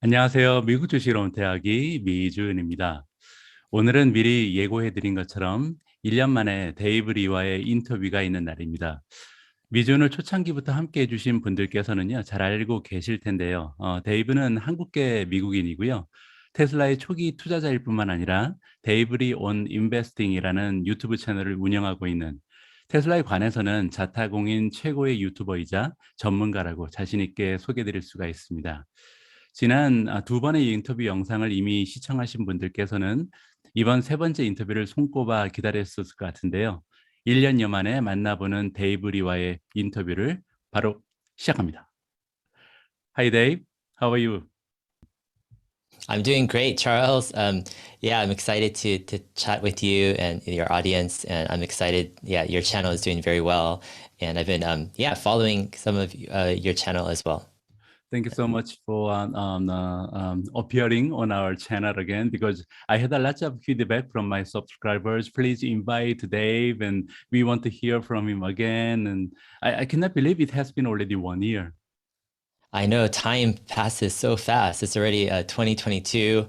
안녕하세요. 미국주식으로 은퇴하기 미주은입니다. 오늘은 미리 예고해드린 것처럼 1년 만에 데이브 리와의 인터뷰가 있는 날입니다. 미주은을 초창기부터 함께 해주신 분들께서는요, 잘 알고 계실 텐데요. 데이브는 한국계 미국인이고요. 테슬라의 초기 투자자일 뿐만 아니라 데이브리 온 인베스팅이라는 유튜브 채널을 운영하고 있는 테슬라에 관해서는 자타공인 최고의 유튜버이자 전문가라고 자신 있게 소개드릴 수가 있습니다. 지난 두 번의 인터뷰 영상을 이미 시청하신 분들께서는 이번 세 번째 인터뷰를 손꼽아 기다렸을 것 같은데요. 1년여 만에 만나보는 데이브 리와의 인터뷰를 바로 시작합니다. Hi Dave, how are you? I'm doing great, Charles. Yeah, I'm excited to chat with you and your audience, and I'm excited. Yeah, your channel is doing very well, and I've been following some of your channel as well. Thank you so much for appearing on our channel again, because I had a lot of feedback from my subscribers. Please invite Dave, and we want to hear from him again. And I cannot believe it has been already 1 year. I know time passes so fast. It's already 2022.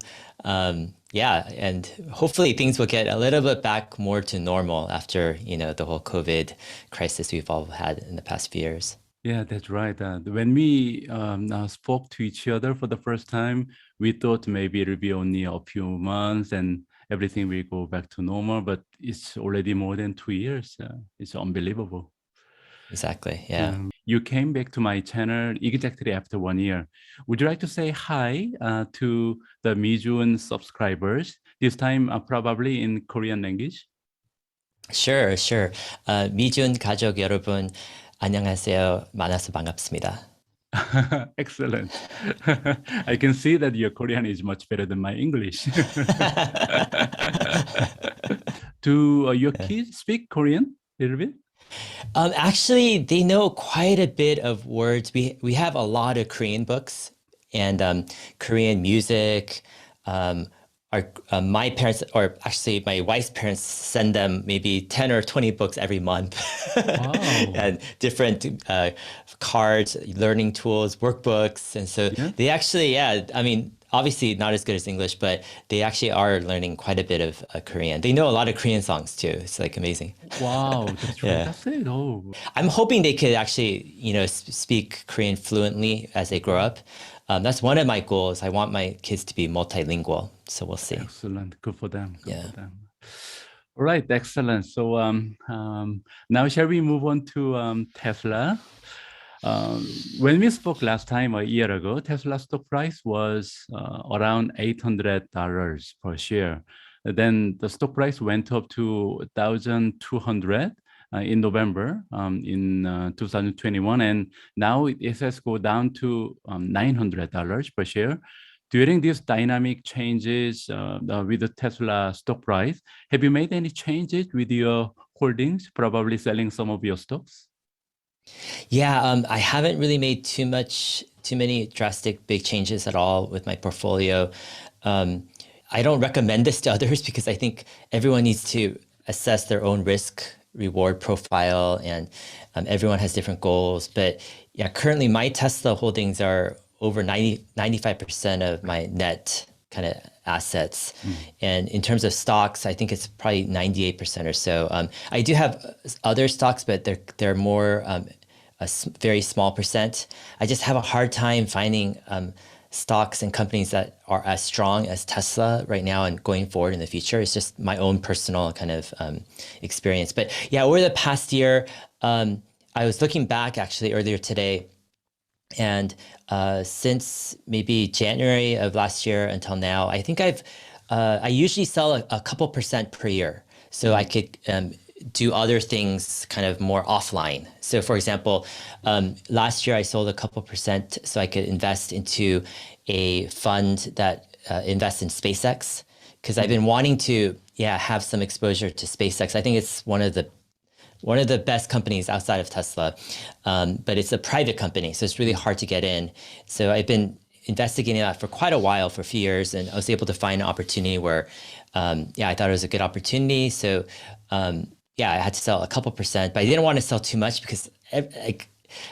Yeah, and hopefully things will get a little bit back more to normal after, the whole COVID crisis we've all had in the past few years. Yeah, that's right. When we spoke to each other for the first time, we thought maybe it'll be only a few months and everything will go back to normal, but it's already more than 2 years. It's unbelievable. Exactly, yeah. You came back to my channel exactly after 1 year. Would you like to say hi to the 미주은 subscribers, this time probably in Korean language? Sure. 미주은 가족 여러분, 안녕하세요. 만나서 반갑습니다. Excellent. I can see that your Korean is much better than my English. Do your kids speak Korean a little bit? Actually, they know quite a bit of words. We have a lot of Korean books and Korean music. My parents, or actually my wife's parents, send them maybe 10 or 20 books every month. Wow. And different cards, learning tools, workbooks. And so they actually, obviously not as good as English, but they actually are learning quite a bit of Korean. They know a lot of Korean songs too. It's like amazing. Wow, that's fantastic. Oh. I'm hoping they could actually, speak Korean fluently as they grow up. That's one of my goals. I want my kids to be multilingual. So we'll see. Excellent. Good for them. Good Yeah. for them. All right. Excellent. So now shall we move on to Tesla? When we spoke last time, a year ago, Tesla stock price was around $800 per share. Then the stock price went up to 1,200 in November in 2021, and now it has go down to $900 per share. During these dynamic changes with the Tesla stock price, have you made any changes with your holdings, probably selling some of your stocks? Yeah, I haven't really made too many drastic big changes at all with my portfolio. I don't recommend this to others because I think everyone needs to assess their own risk reward profile, and everyone has different goals. But yeah, currently my Tesla holdings are over 95% of my net kind of assets. And in terms of stocks, I think it's probably 98% or so. I do have other stocks, but they're more a very small percent. I just have a hard time finding stocks and companies that are as strong as Tesla right now and going forward in the future. It's just my own personal kind of experience. But yeah, over the past year, I was looking back actually earlier today, and since maybe January of last year until now, I think I usually sell a couple percent per year. So I could do other things kind of more offline. So for example, last year I sold a couple percent so I could invest into a fund that invests in SpaceX, because I've been wanting to have some exposure to SpaceX. I think it's one of the best companies outside of Tesla, but it's a private company, so it's really hard to get in. So I've been investigating that for quite a while, for a few years, and I was able to find an opportunity where, I thought it was a good opportunity. So I had to sell a couple percent, but I didn't want to sell too much because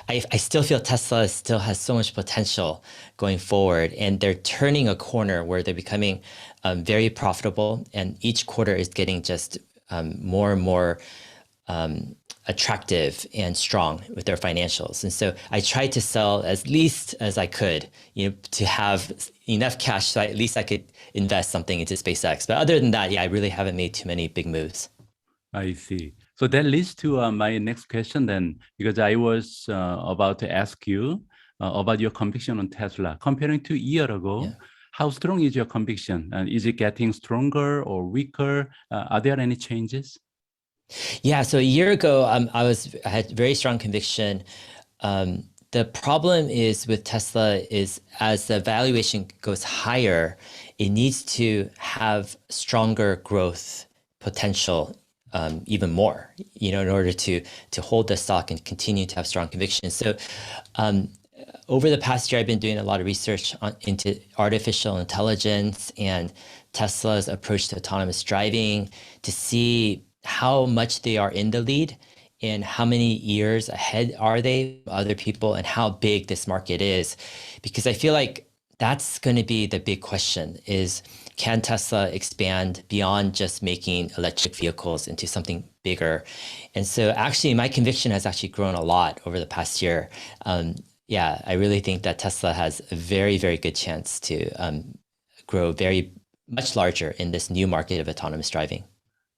I still feel Tesla still has so much potential going forward, and they're turning a corner where they're becoming very profitable, and each quarter is getting just more and more attractive and strong with their financials. And so I tried to sell as least as I could, to have enough cash so at least I could invest something into SpaceX. But other than that, I really haven't made too many big moves. I see. So that leads to my next question then, because I was about to ask you about your conviction on Tesla. Comparing to a year ago, how strong is your conviction? Is it getting stronger or weaker? Are there any changes? Yeah, so a year ago, I had very strong conviction. The problem is with Tesla is as the valuation goes higher, it needs to have stronger growth potential even more, in order to hold the stock and continue to have strong conviction. So over the past year, I've been doing a lot of research into artificial intelligence and Tesla's approach to autonomous driving to see how much they are in the lead and how many years ahead are they of other people and how big this market is. Because I feel like that's going to be the big question is, can Tesla expand beyond just making electric vehicles into something bigger? And so actually my conviction has actually grown a lot over the past year. I really think that Tesla has a very, very good chance to grow very much larger in this new market of autonomous driving.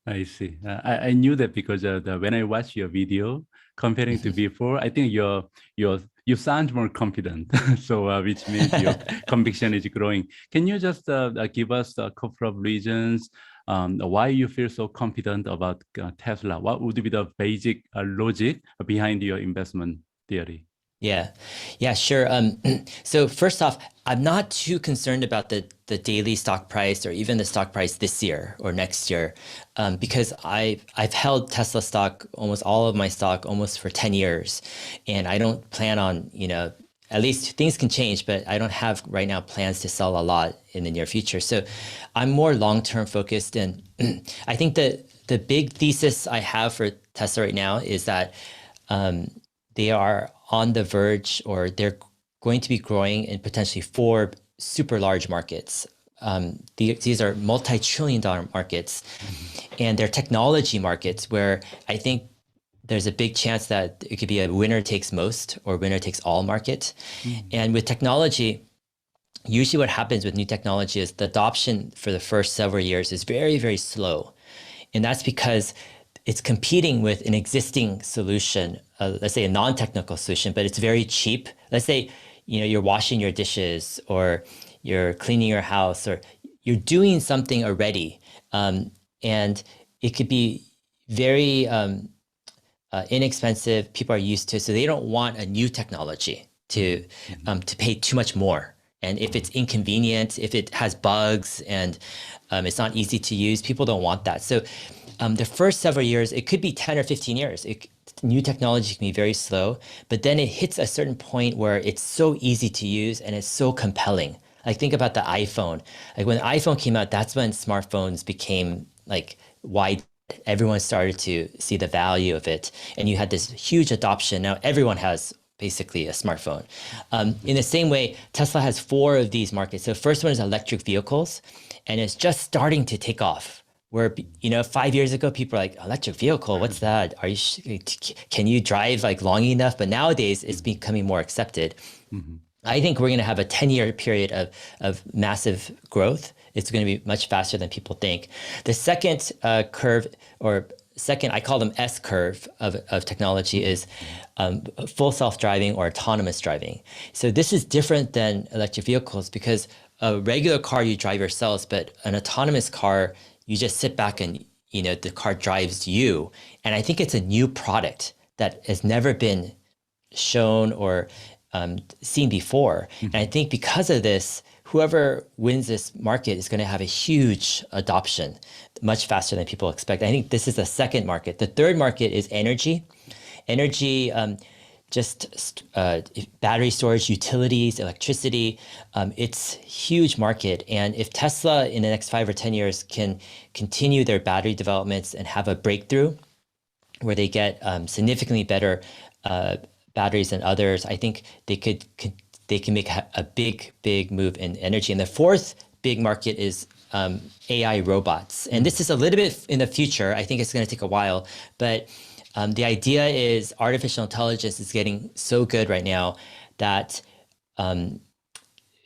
I see. I knew that because when I watched your video comparing to before, I think you sound more confident. So which means your conviction is growing. Can you just give us a couple of reasons why you feel so confident about Tesla? What would be the basic logic behind your investment theory? Yeah, sure. So first off, I'm not too concerned about the daily stock price or even the stock price this year or next year, because I've held Tesla stock, almost all of my stock, almost for 10 years, and I don't plan on, at least things can change, but I don't have right now plans to sell a lot in the near future. So I'm more long-term focused, and I think that the big thesis I have for Tesla right now is that they are on the verge, or they're going to be growing in potentially 4 super large markets. These are multi-trillion-dollar markets, and they're technology markets where I think there's a big chance that it could be a winner takes most or winner takes all market. And with technology, usually what happens with new technology is the adoption for the first several years is very, very slow. And that's because it's competing with an existing solution, let's say a non-technical solution, but it's very cheap. Let's say, you're washing your dishes or you're cleaning your house or you're doing something already. And it could be very inexpensive. People are used to it. So they don't want a new technology to pay too much more. And if it's inconvenient, if it has bugs and it's not easy to use, people don't want that. So the first several years, it could be 10 or 15 years. New technology can be very slow, but then it hits a certain point where it's so easy to use and it's so compelling. Like think about the iPhone. Like when the iPhone came out, that's when smartphones became like wide. Everyone started to see the value of it. And you had this huge adoption. Now everyone has basically a smartphone. In the same way, Tesla has 4 of these markets. So the first one is electric vehicles, and it's just starting to take off. Where 5 years ago, people are like, electric vehicle, what's that? Can you drive like long enough? But nowadays, it's becoming more accepted. I think we're going to have a 10-year period of massive growth. It's going to be much faster than people think. The second curve, or second, I call them S curve of technology, is full self-driving or autonomous driving. So this is different than electric vehicles because a regular car you drive yourselves, but an autonomous car, you just sit back and, the car drives you. And I think it's a new product that has never been shown or seen before. And I think because of this, whoever wins this market is going to have a huge adoption, much faster than people expect. I think this is the second market. The third market is energy. Energy, just battery storage, utilities, electricity. It's a huge market. And if Tesla in the next 5 or 10 years can continue their battery developments and have a breakthrough where they get significantly better batteries and others, I think they can make a big move in energy. And the fourth big market is AI robots. And this is a little bit in the future. I think it's going to take a while, but the idea is artificial intelligence is getting so good right now that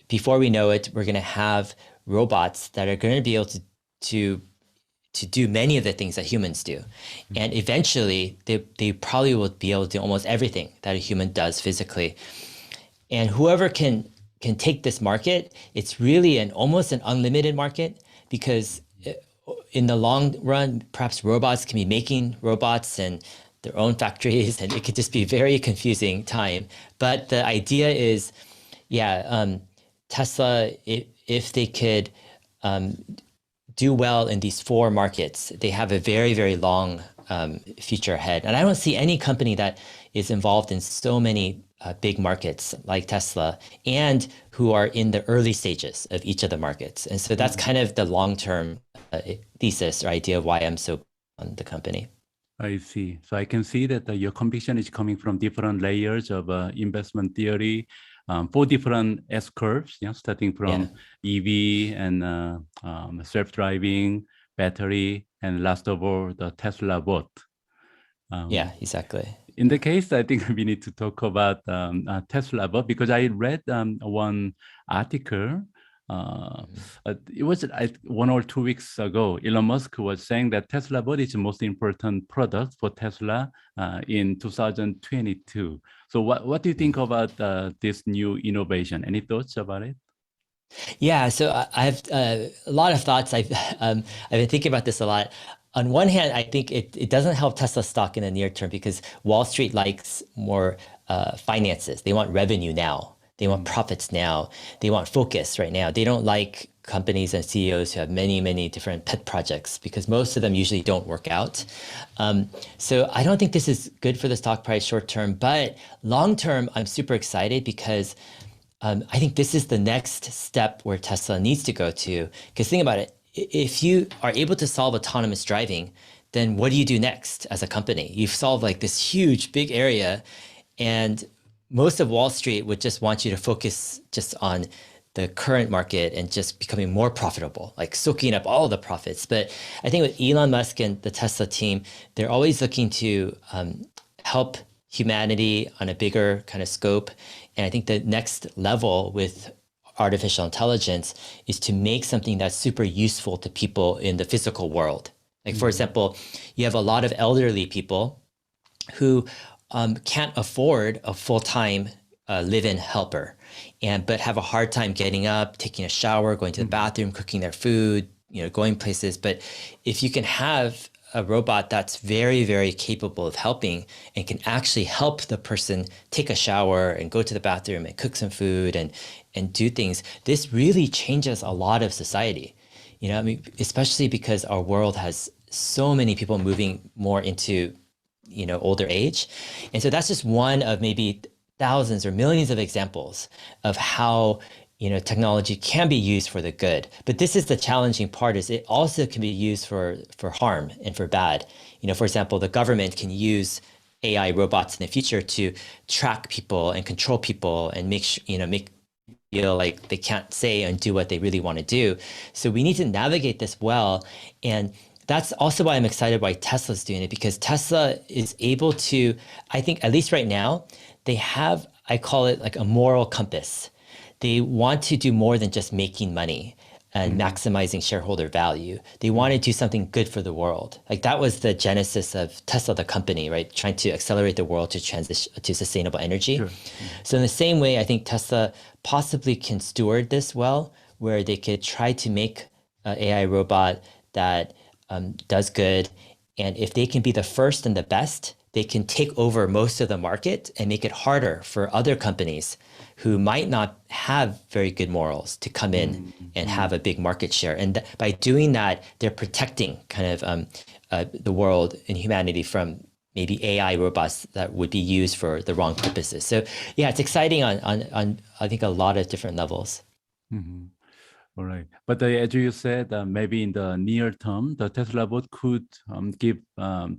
before we know it, we're going to have robots that are going to be able to do many of the things that humans do. And eventually, they probably will be able to do almost everything that a human does physically. And whoever can take this market, it's really almost an unlimited market, because in the long run, perhaps robots can be making robots and their own factories, and it could just be very confusing time. But the idea is, Tesla, if they could do well in these four markets, they have a very, very long future ahead. And I don't see any company that is involved in so many big markets like Tesla, and who are in the early stages of each of the markets. And so that's kind of the long-term thesis or idea of why I'm so on the company. I see. So I can see that your conviction is coming from different layers of investment theory, 4 different S curves, starting from EV and self-driving, battery, and last of all, the Tesla bot. Yeah, exactly. In the case, I think we need to talk about Tesla bot, because I read one article. It was 1 or 2 weeks ago. Elon Musk was saying that Tesla bot is the most important product for Tesla in 2022. So what do you think about this new innovation? Any thoughts about it? Yeah, so I have a lot of thoughts. I've been thinking about this a lot. On one hand, I think it doesn't help Tesla stock in the near term, because Wall Street likes more finances. They want revenue now. They want profits now. They want focus right now. They don't like companies and CEOs who have many, many different pet projects, because most of them usually don't work out. So I don't think this is good for the stock price short term, but long term, I'm super excited, because I think this is the next step where Tesla needs to go to. Because think about it, if you are able to solve autonomous driving, then what do you do next as a company? You've solved like this huge, big area, and most of Wall Street would just want you to focus just on the current market and just becoming more profitable, like soaking up all the profits. But I think with Elon Musk and the Tesla team, they're always looking to help humanity on a bigger kind of scope. And I think the next level with artificial intelligence is to make something that's super useful to people in the physical world. Like, for example, you have a lot of elderly people who can't afford a full-time live-in helper, but have a hard time getting up, taking a shower, going to the bathroom, cooking their food, going places. But if you can have a robot that's very, very capable of helping and can actually help the person take a shower and go to the bathroom and cook some food and do things, this really changes a lot of society. I mean, especially because our world has so many people moving more into, older age. And so that's just one of maybe thousands or millions of examples of how technology can be used for the good. But this is the challenging part, is it also can be used for harm and for bad. For example, the government can use AI robots in the future to track people and control people and make feel like they can't say and do what they really want to do. So we need to navigate this well. And that's also why I'm excited why Tesla's doing it, because Tesla is able to, I think, at least right now, they have, I call it like a moral compass. They want to do more than just making money and maximizing shareholder value. They want to do something good for the world. Like, that was the genesis of Tesla, the company, right? Trying to accelerate the world to transition to sustainable energy. Sure. So in the same way, I think Tesla possibly can steward this well, where they could try to make an AI robot that does good. And if they can be the first and the best, they can take over most of the market and make it harder for other companies who might not have very good morals to come in and have a big market share. And by doing that, they're protecting kind of the world and humanity from maybe AI robots that would be used for the wrong purposes. So yeah, it's exciting on I think a lot of different levels. All right. But as you said, maybe in the near term, the Tesla board could give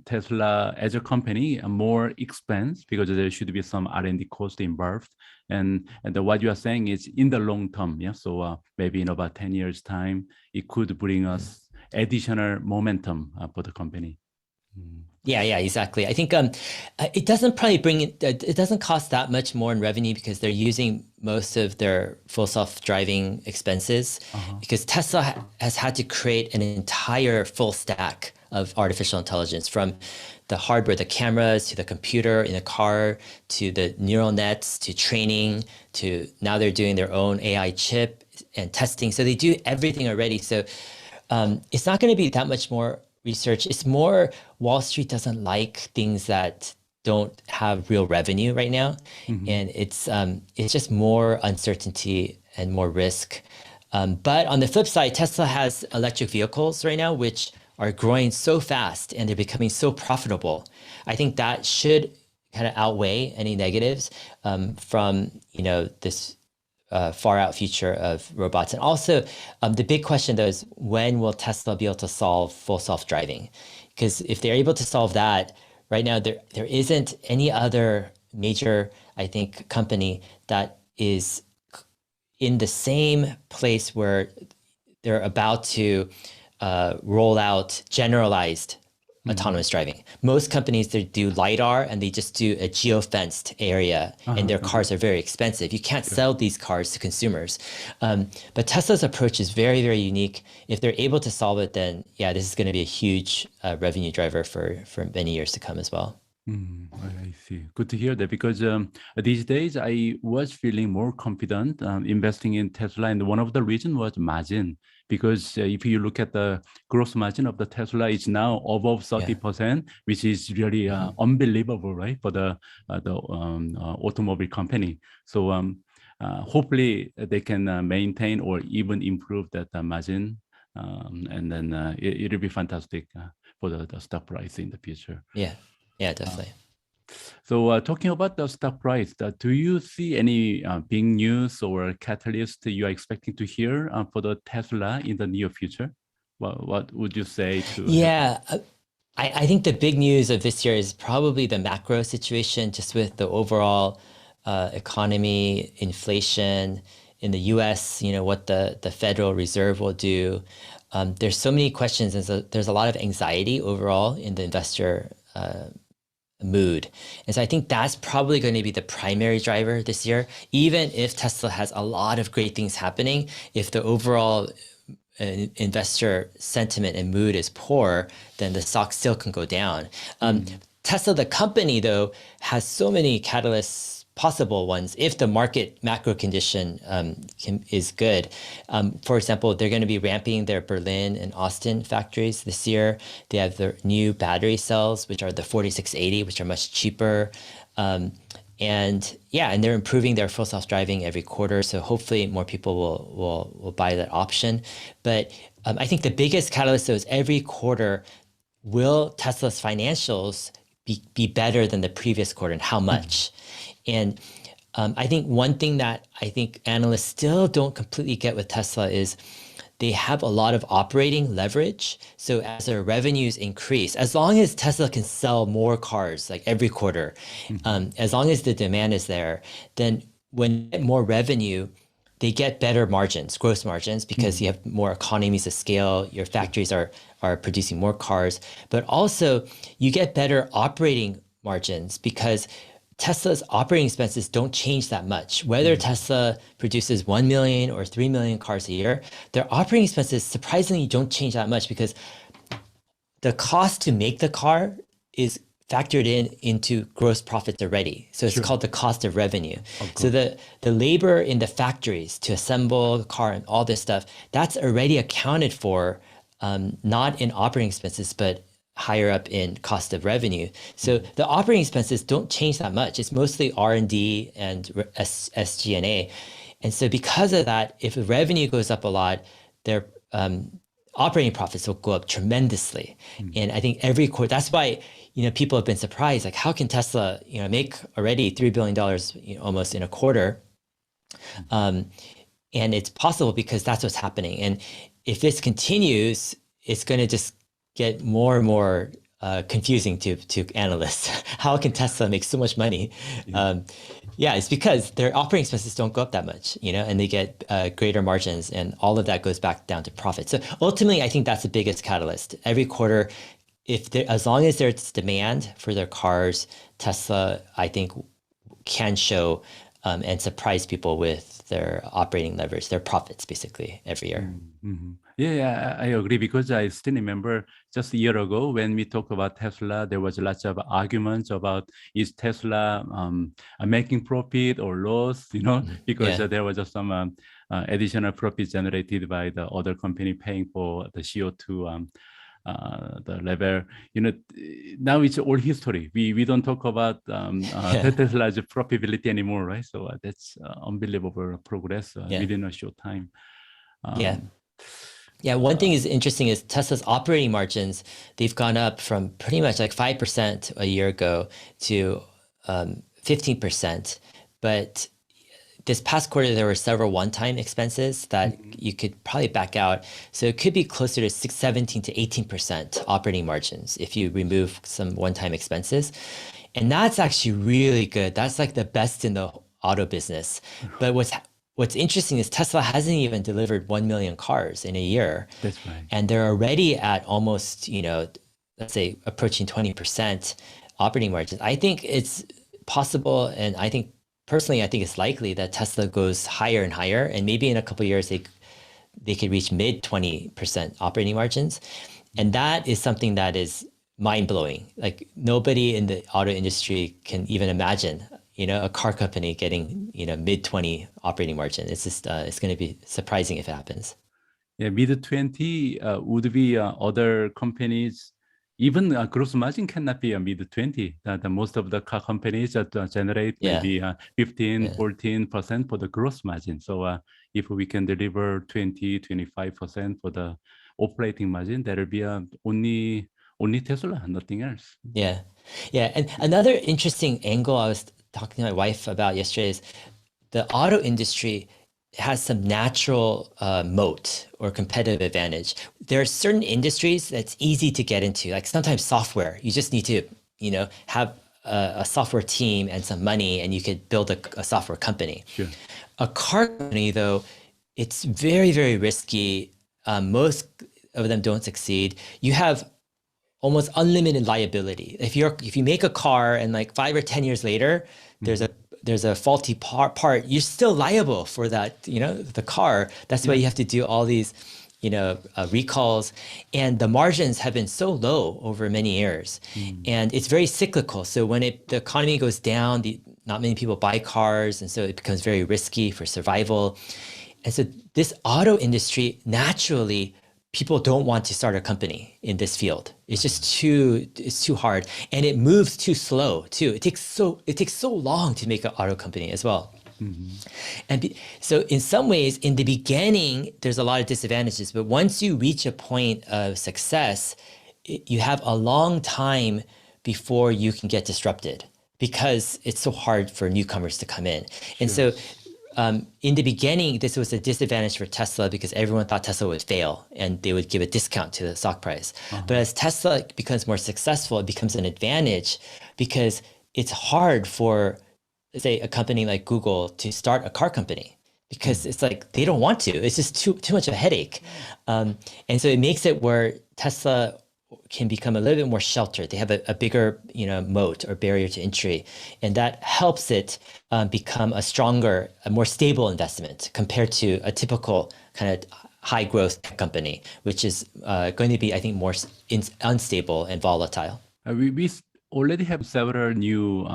Tesla as a company a more expense because there should be some R&D cost involved. And what you are saying is in the long term, yeah. So maybe in about 10 years time, it could bring us additional momentum for the company. Yeah, exactly. I think it doesn't probably it doesn't cost that much more in revenue because they're using most of their full self-driving expenses because Tesla has had to create an entire full stack of artificial intelligence from the hardware, the cameras, to the computer in the car, to the neural nets, to training, to now they're doing their own AI chip and testing. So they do everything already. So it's not going to be that much more research. It's more Wall Street doesn't like things that don't have real revenue right now. And it's just more uncertainty and more risk. But on the flip side, Tesla has electric vehicles right now, which are growing so fast and they're becoming so profitable. I think that should kind of outweigh any negatives from, this far out future of robots. And also the big question though is when will Tesla be able to solve full self-driving? Because if they're able to solve that, right now there isn't any other major, I think, company that is in the same place where they're about to roll out generalized autonomous driving. Most companies, they do LiDAR and they just do a geo-fenced area and their cars are very expensive. You can't sell these cars to consumers. But Tesla's approach is very, very unique. If they're able to solve it, then yeah, this is going to be a huge revenue driver for many years to come as well. I see. Good to hear that because these days I was feeling more confident investing in Tesla, and one of the reasons was margin. Because if you look at the gross margin of the Tesla, it's now above 30%, which is really unbelievable, right, for the automobile company. So hopefully they can maintain or even improve that margin, and then it'll be fantastic for the stock price in the future. Yeah, definitely. So talking about the stock price, do you see any big news or catalyst you are expecting to hear for the Tesla in the near future? What would you say to? Yeah, I think the big news of this year is probably the macro situation, just with the overall economy, inflation in the US, what the Federal Reserve will do. There's so many questions, and so there's a lot of anxiety overall in the investor mood. And so I think that's probably going to be the primary driver this year. Even if Tesla has a lot of great things happening, if the overall investor sentiment and mood is poor, then the stock still can go down. Tesla, the company, though, has so many catalysts, possible ones, if the market macro condition is good. For example, they're going to be ramping their Berlin and Austin factories this year. They have their new battery cells, which are the 4680, which are much cheaper. And they're improving their full self-driving every quarter. So hopefully more people will buy that option. But I think the biggest catalyst though is every quarter, will Tesla's financials be better than the previous quarter, and how much? And I think one thing that I think analysts still don't completely get with Tesla is they have a lot of operating leverage. So as their revenues increase, as long as Tesla can sell more cars like every quarter, as long as the demand is there, then when you get more revenue, they get better margins, gross margins, because you have more economies of scale. Your factories are producing more cars, but also you get better operating margins because Tesla's operating expenses don't change that much. Whether Tesla produces 1 million or 3 million cars a year, their operating expenses surprisingly don't change that much because the cost to make the car is factored into gross profits already. So it's called the cost of revenue. So the labor in the factories to assemble the car and all this stuff, that's already accounted for, not in operating expenses, but higher up in cost of revenue. So the operating expenses don't change that much. It's mostly R&D and SG&A. And so because of that, if the revenue goes up a lot, their operating profits will go up tremendously. And I think every quarter, that's why, people have been surprised, like how can Tesla, make already $3 billion almost in a quarter? And it's possible because that's what's happening. And if this continues, it's going to just get more and more confusing to analysts. How can Tesla make so much money? Yeah, it's because their operating expenses don't go up that much, and they get greater margins, and all of that goes back down to profit. So ultimately, I think that's the biggest catalyst. Every quarter, as long as there's demand for their cars, Tesla, I think, can show and surprise people with their operating leverage, their profits, basically, every year. Mm-hmm. Yeah, I agree, because I still remember just a year ago when we talked about Tesla, there was lots of arguments about is Tesla making profit or loss, because there was just some additional profits generated by the other company paying for the CO2 the level. Now it's all history. We don't talk about Tesla's profitability anymore, right? So that's unbelievable progress within a short time. Yeah, one thing is interesting is Tesla's operating margins, they've gone up from pretty much like 5% a year ago to 15%. But this past quarter, there were several one-time expenses that you could probably back out. So it could be closer to 17 to 18% operating margins if you remove some one-time expenses. And that's actually really good. That's like the best in the auto business. But what's interesting is Tesla hasn't even delivered 1 million cars in a year. That's right. And they're already at almost, let's say approaching 20% operating margins. I think it's possible, and personally, I think it's likely that Tesla goes higher and higher, and maybe in a couple of years they could reach mid 20% operating margins, and that is something that is mind blowing. Like nobody in the auto industry can even imagine, a car company getting mid 20 operating margin. It's just it's going to be surprising if it happens. Yeah, mid 20 would be other companies. Even gross margin cannot be a mid 20. The most of the car companies that generate maybe 15, 14% for the gross margin. So if we can deliver 20, 25% for the operating margin, that'll be only Tesla, nothing else. Yeah. And another interesting angle I was talking to my wife about yesterday is the auto industry has some natural moat or competitive advantage. There are certain industries that's easy to get into, like sometimes software. You just need to, have a software team and some money, and you could build a software company. Sure. A car company, though, it's very, very risky. Most of them don't succeed. You have almost unlimited liability. If you make a car and like 5 or 10 years later, there's a faulty part, you're still liable for that, the car. That's why you have to do all these, recalls. And the margins have been so low over many years. And it's very cyclical. So when the economy goes down, not many people buy cars. And so it becomes very risky for survival. And so this auto industry, naturally, people don't want to start a company in this field. It's just too hard, and it moves too slow too. It takes so long to make an auto company as well. And so in some ways, in the beginning, there's a lot of disadvantages, but once you reach a point of success, you have a long time before you can get disrupted because it's so hard for newcomers to come in. And so in the beginning, this was a disadvantage for Tesla because everyone thought Tesla would fail and they would give a discount to the stock price. But as Tesla becomes more successful, it becomes an advantage because it's hard for, say, a company like Google to start a car company because it's like they don't want to. It's just too much of a headache. And so it makes it where Tesla can become a little bit more sheltered. They have a bigger, moat or barrier to entry, and that helps it become a stronger, a more stable investment compared to a typical kind of high growth tech company, which is going to be, I think, more unstable and volatile. We already have several new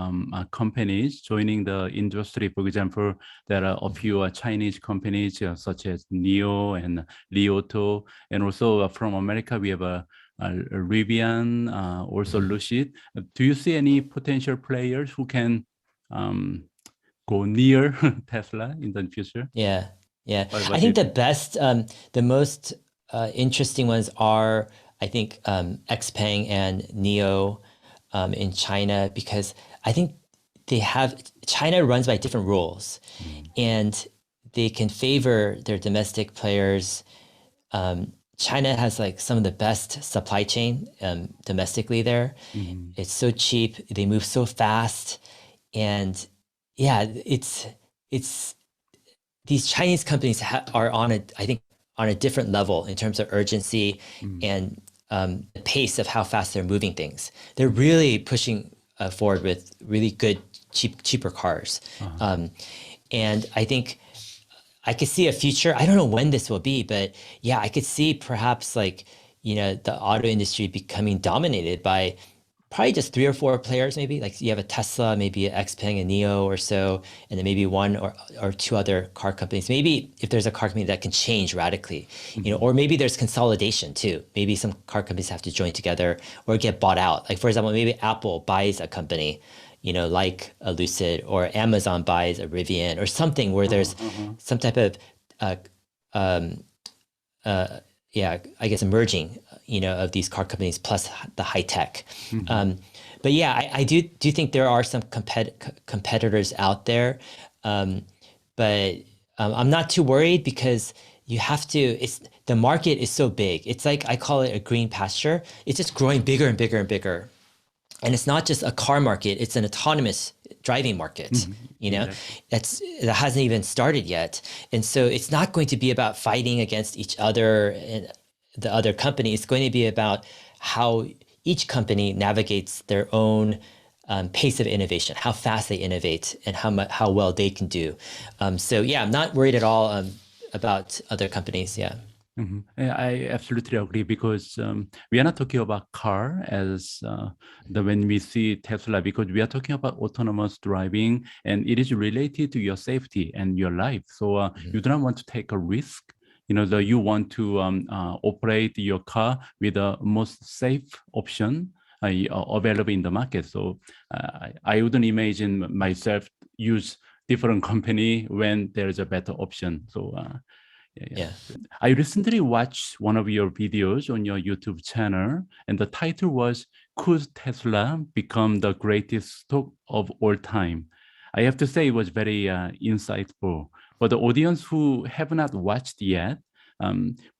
companies joining the industry. For example, there are a few Chinese companies such as NIO and Li Auto, and also from America we have Rivian, also Lucid. Do you see any potential players who can go near Tesla in the future? Yeah. I think the best, the most interesting ones are, I think, XPeng and NIO in China, because I think China runs by different rules, and they can favor their domestic players. China has like some of the best supply chain domestically there. It's so cheap. They move so fast. And yeah, it's these Chinese companies are on a different level in terms of urgency and the pace of how fast they're moving things. They're really pushing forward with really good, cheaper cars. And I think I could see a future. I don't know when this will be, but yeah, I could see perhaps like, the auto industry becoming dominated by probably just 3 or 4 players, maybe. Like you have a Tesla, maybe an XPeng, a NIO or so, and then maybe 1 or 2 other car companies. Maybe if there's a car company that can change radically, or maybe there's consolidation too. Maybe some car companies have to join together or get bought out. Like for example, maybe Apple buys a company, like a Lucid, or Amazon buys a Rivian or something where there's some type of, I guess emerging, of these car companies plus the high tech. But yeah, I do think there are some competitors out there. But I'm not too worried because you have to, the market is so big. It's like, I call it a green pasture. It's just growing bigger and bigger and bigger. And it's not just a car market, it's an autonomous driving market, that hasn't even started yet. And so it's not going to be about fighting against each other and the other company. It's going to be about how each company navigates their own pace of innovation, how fast they innovate and how well they can do. So yeah, I'm not worried at all about other companies, yeah. I absolutely agree because we are not talking about car as when we see Tesla, because we are talking about autonomous driving and it is related to your safety and your life. So you do not want to take a risk. You want to operate your car with the most safe option available in the market. So I wouldn't imagine myself use different company when there is a better option. So yeah. I recently watched one of your videos on your YouTube channel, and the title was, "Could Tesla become the greatest stock of all time?" I have to say it was very insightful. For the audience who have not watched yet,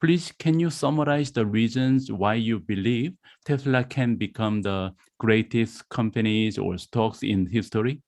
please, can you summarize the reasons why you believe Tesla can become the greatest companies or stocks in history?